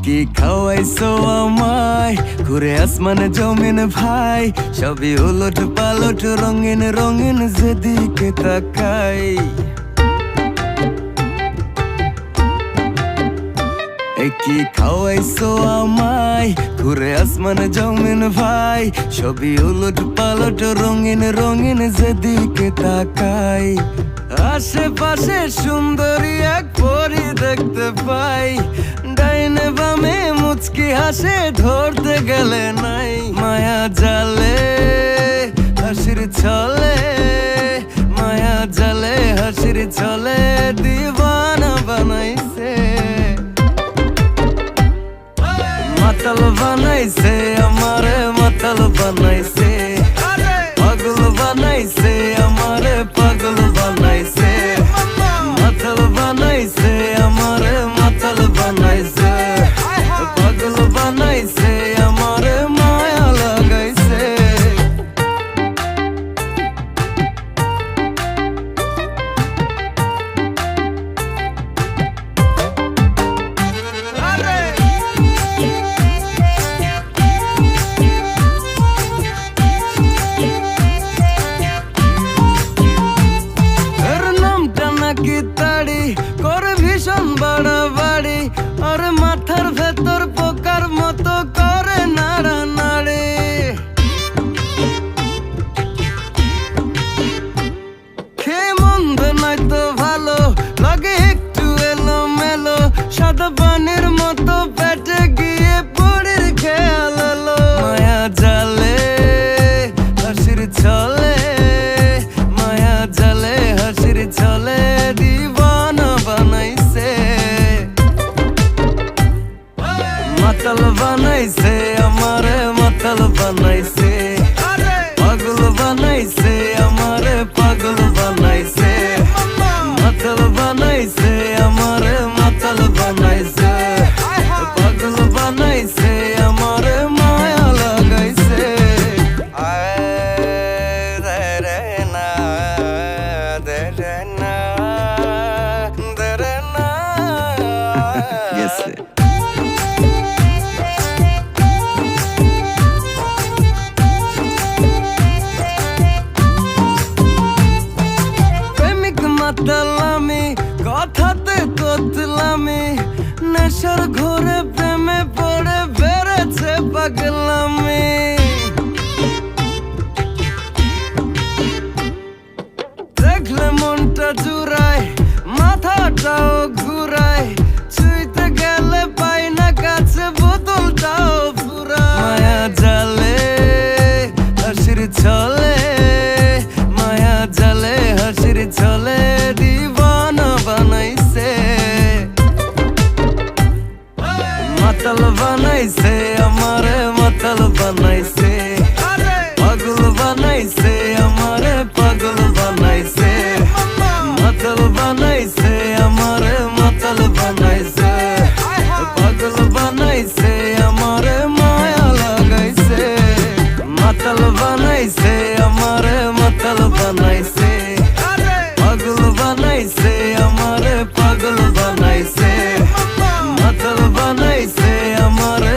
কি খাওয়াইছো আমায় ঘুরে আসমানে জমিন ভাই, সবই উলট পালট রঙিন রঙিন যেদিকে তাকাই। কি খাওয়াইছো আমায় ঘুরে আসমানে জমিন ভাই, সবই উলট পালট রঙিন রঙিন যেদিকে তাকাই। আশেপাশে সুন্দরী এক পরি দেখতে পাই, ডাইনে বামে মুচকি হাসে ধরতে গেলে নাই। মায়া জালে হাসির ছলে, মায়া জালে হাসির ছলে দিওয়ানা বানাইছে। মাতাল বানাইছে আমারে মাতাল বানাইছে, পাগল বানাইছে আমারে পাগল বানাইছে। মাতাল বানাইছে আমারে মাতাল বানাইছে, পাগল বানাইছে আমারে মায়া লাগাইছে। করে ভীষণ বাড়াবাড়ি, আর মাথার ভেতর পোকার মতো করে নাড়ানাড়ি। খেয়ে মন্দ নয় তো ভালো লাগে একটু এলো মেলো, সাদা পানির মতো পেটে গিয়ে পড়ির খেয়াল এলো। মায়া জালে হাসির ছলে, মায়া জালে হাসির ছলে দিওয়ানা বানাইছে। মাতাল বানাইছে আমারে মাতাল বানাইছে, পাগল বানাইছে আমারে পাগল বানাইছে। মাতাল বানাইছে আমারে মাতাল বানাইছে, পাগল বানাইছে আমারে মায়া লাগাইছে। প্রেমিক মাতালামি কথাতে তোতলামি, নেশার ঘোরে প্রেমে পড়ে বেড়েছে পাগলামি। দেখলে মনটা জুড়ায় মাথাটাও ঘুরায়, ছুঁইতে গেলে পাই না কাছে বোতলটাও ফুরায়। মায়া জালে হাসির ছলে, মায়া জালে হাসির ছলে দিওয়ানা বানাইছে। মাতাল বানাইছে আমারে মাতাল বানাইছে, পাগল বানাইছে আমারে পাগল বানাইছে। মাতাল বানাইছে আমারে মাতাল বানাইছে, পাগল বানাইছে আমারে মায়া লাগাইছে। মাতাল বানাইছে আমারে মাতাল বানাইছে, পাগল বানাইছে আমারে পাগল বানাইছে। মাতাল বানাইছে আমারে